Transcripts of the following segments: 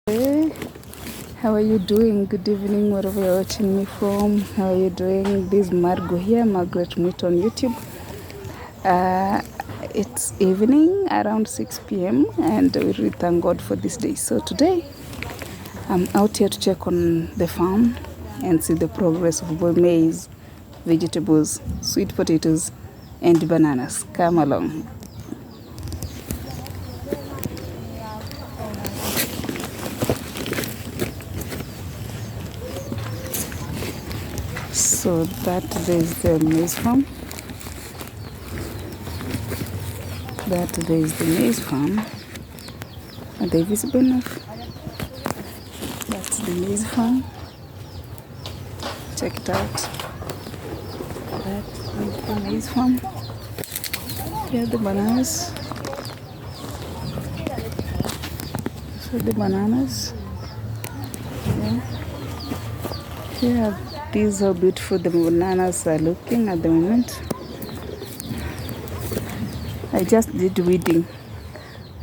Hey, how are you doing? Good evening, wherever you're watching me from. How are you doing? This is Margo here, Margaret Mwit on YouTube. It's evening around 6 p.m. and we really thank God for this day. So today, I'm out here to check on the farm and see the progress of both maize, vegetables, sweet potatoes, and bananas. Come along. So that is the maize farm. That is the maize farm. Are they visible enough? That's the maize farm. Check it out. That is the maize farm. Here are the bananas. So the bananas. Yeah. Here, these are beautiful. The bananas are looking at the moment. I just did weeding.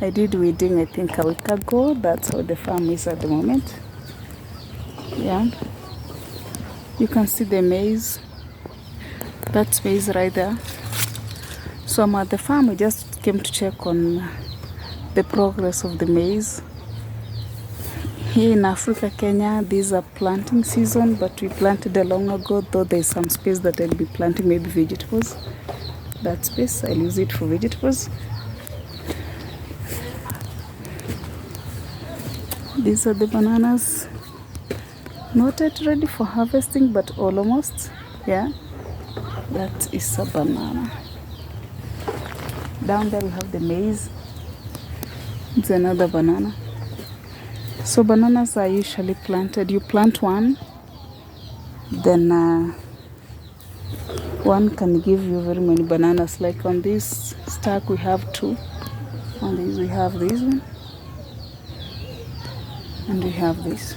I did weeding I think a week ago. That's how the farm is at the moment. Yeah. You can see the maize. That's maize right there. So I'm at the farm. We just came to check on the progress of the maize. Here in Africa, Kenya, these are planting season, but we planted a long ago, though there's some space that I'll be planting maybe vegetables. That space, I'll use it for vegetables. These are the bananas. Not yet ready for harvesting, but almost. Yeah, that is a banana. Down there we have the maize. It's another banana. So bananas are usually planted. You plant one, then one can give you very many bananas. Like on this stack we have two. On this we have this one, and we have this.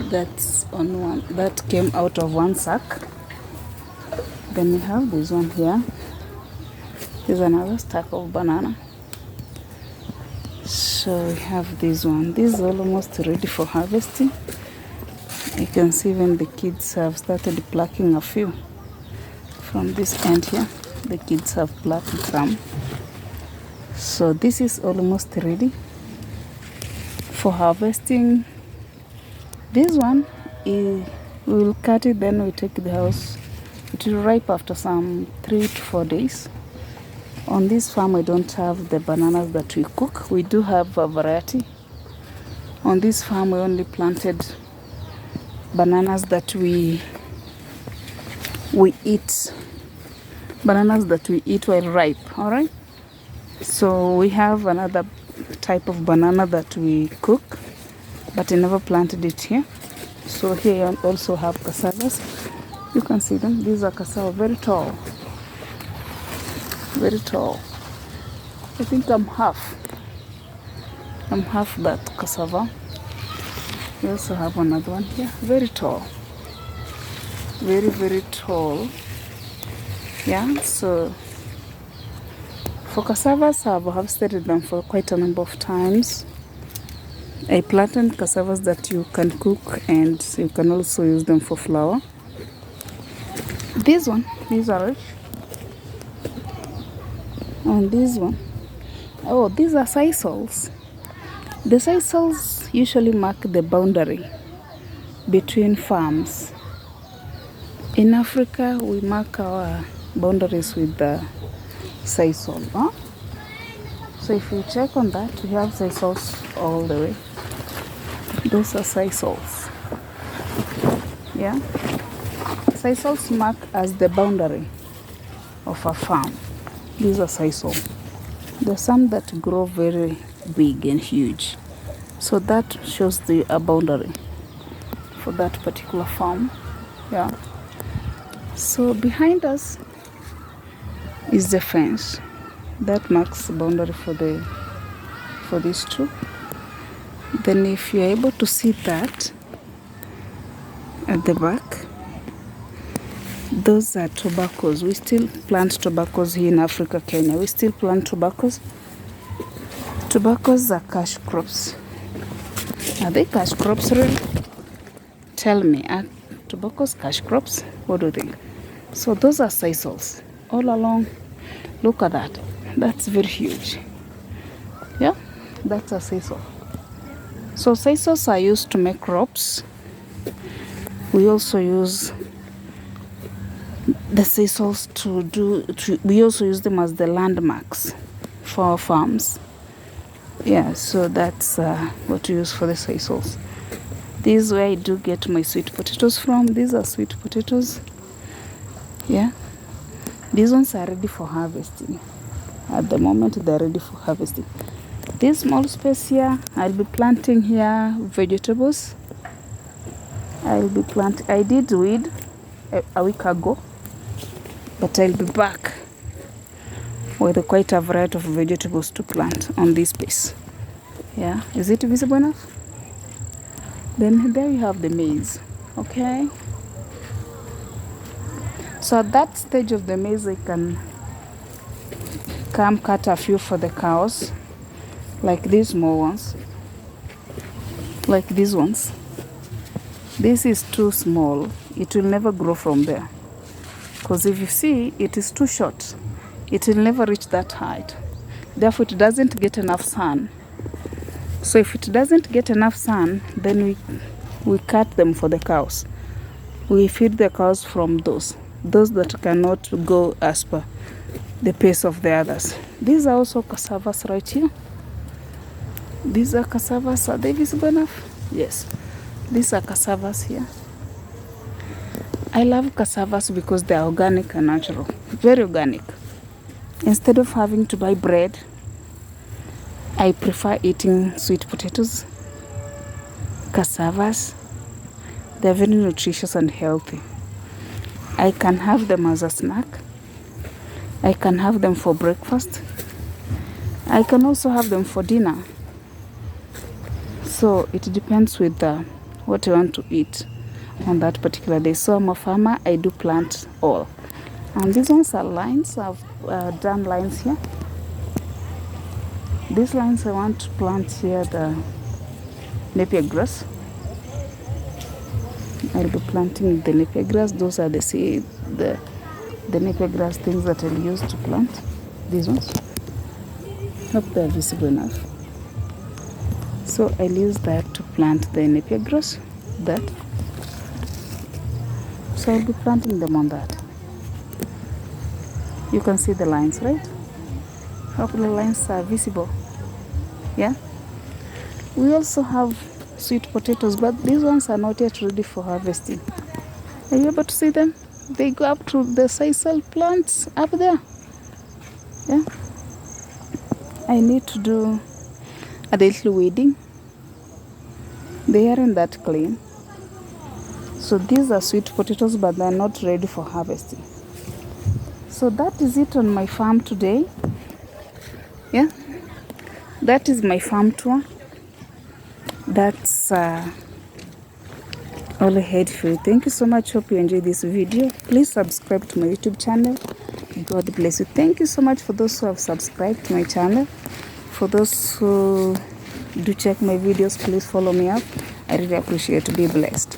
That's on one. That came out of one sack. Then we have this one here. There's another stack of banana. So we have this one. This is almost ready for harvesting. You can see even the kids have started plucking a few. From this end here, the kids have plucked some. So this is almost ready for harvesting. This one, we will cut it, then we take it to the house. It will ripe after some 3 to 4 days. On this farm, I don't have the bananas that we cook. We do have a variety. On this farm, we only planted bananas that we eat. Bananas that we eat while ripe, all right? So we have another type of banana that we cook, but I never planted it here. So here I also have cassavas. You can see them. These are cassava, very tall. Very tall. I think I'm half that cassava. We also have another one here, very tall, very, very tall. Yeah, so for cassavas, I've harvested them for quite a number of times. I planted cassavas that you can cook, and you can also use them for flour. These are rich. And this one, oh, these are sisals. The sisals usually mark the boundary between farms. In Africa, we mark our boundaries with the sisal. Huh? So if you check on that, we have sisals all the way. Those are sisals. Yeah, sisals mark as the boundary of a farm. These are sisal. There are some that grow very big and huge. So that shows the boundary for that particular farm. Yeah. So behind us is the fence. That marks the boundary for these two. Then if you're able to see that at the back, those are tobaccos. We still plant tobaccos here in Africa, Kenya. We still plant tobaccos. Tobaccos are cash crops. Are they cash crops really? Tell me, are tobaccos cash crops? What do you think? So those are sisals all along. Look at that. That's very huge. Yeah, that's a sisal. So sisals are used to make crops. We also use the sisals we also use them as the landmarks for our farms. Yeah, so that's what we use for the sisals. This is where I do get my sweet potatoes from. These are sweet potatoes. Yeah, these ones are ready for harvesting. At the moment they're ready for harvesting. This small space here, I'll be planting here vegetables. I did weed a week ago, but I'll be back with quite a variety of vegetables to plant on this space. Yeah, is it visible enough? Then there you have the maize. Okay, so at that stage of the maize I can come cut a few for the cows, like these small ones, like these ones. This is too small, it will never grow from there, because if you see, it is too short. It will never reach that height. Therefore it doesn't get enough sun. So if it doesn't get enough sun, then we cut them for the cows. We feed the cows from those that cannot go as per the pace of the others. These are also cassavas right here. These are cassavas. Are they visible enough? Yes, these are cassavas here. I love cassavas because they are organic and natural, very organic. Instead of having to buy bread, I prefer eating sweet potatoes. Cassavas, they're very nutritious and healthy. I can have them as a snack. I can have them for breakfast. I can also have them for dinner. So it depends with what I want to eat on that particular day. So I'm a farmer, I do plant all. And these ones are lines. I've done lines here. These lines I want to plant here the napier grass. I'll be planting the napier grass. Those are the seed, the napier grass things that I'll use to plant. These ones. Hope they're visible enough. So I'll use that to plant the napier grass. That. So I'll be planting them on that. You can see the lines, right? Hope the lines are visible. Yeah. We also have sweet potatoes, but these ones are not yet ready for harvesting. Are you able to see them? They go up to the sisal plants up there. Yeah. I need to do a little weeding. They aren't that clean. So these are sweet potatoes, but they're not ready for harvesting. So that is it on my farm today. Yeah. That is my farm tour. That's all I had for you. Thank you so much. Hope you enjoyed this video. Please subscribe to my YouTube channel. God bless you. Thank you so much for those who have subscribed to my channel. For those who do check my videos, please follow me up. I really appreciate it. Be blessed.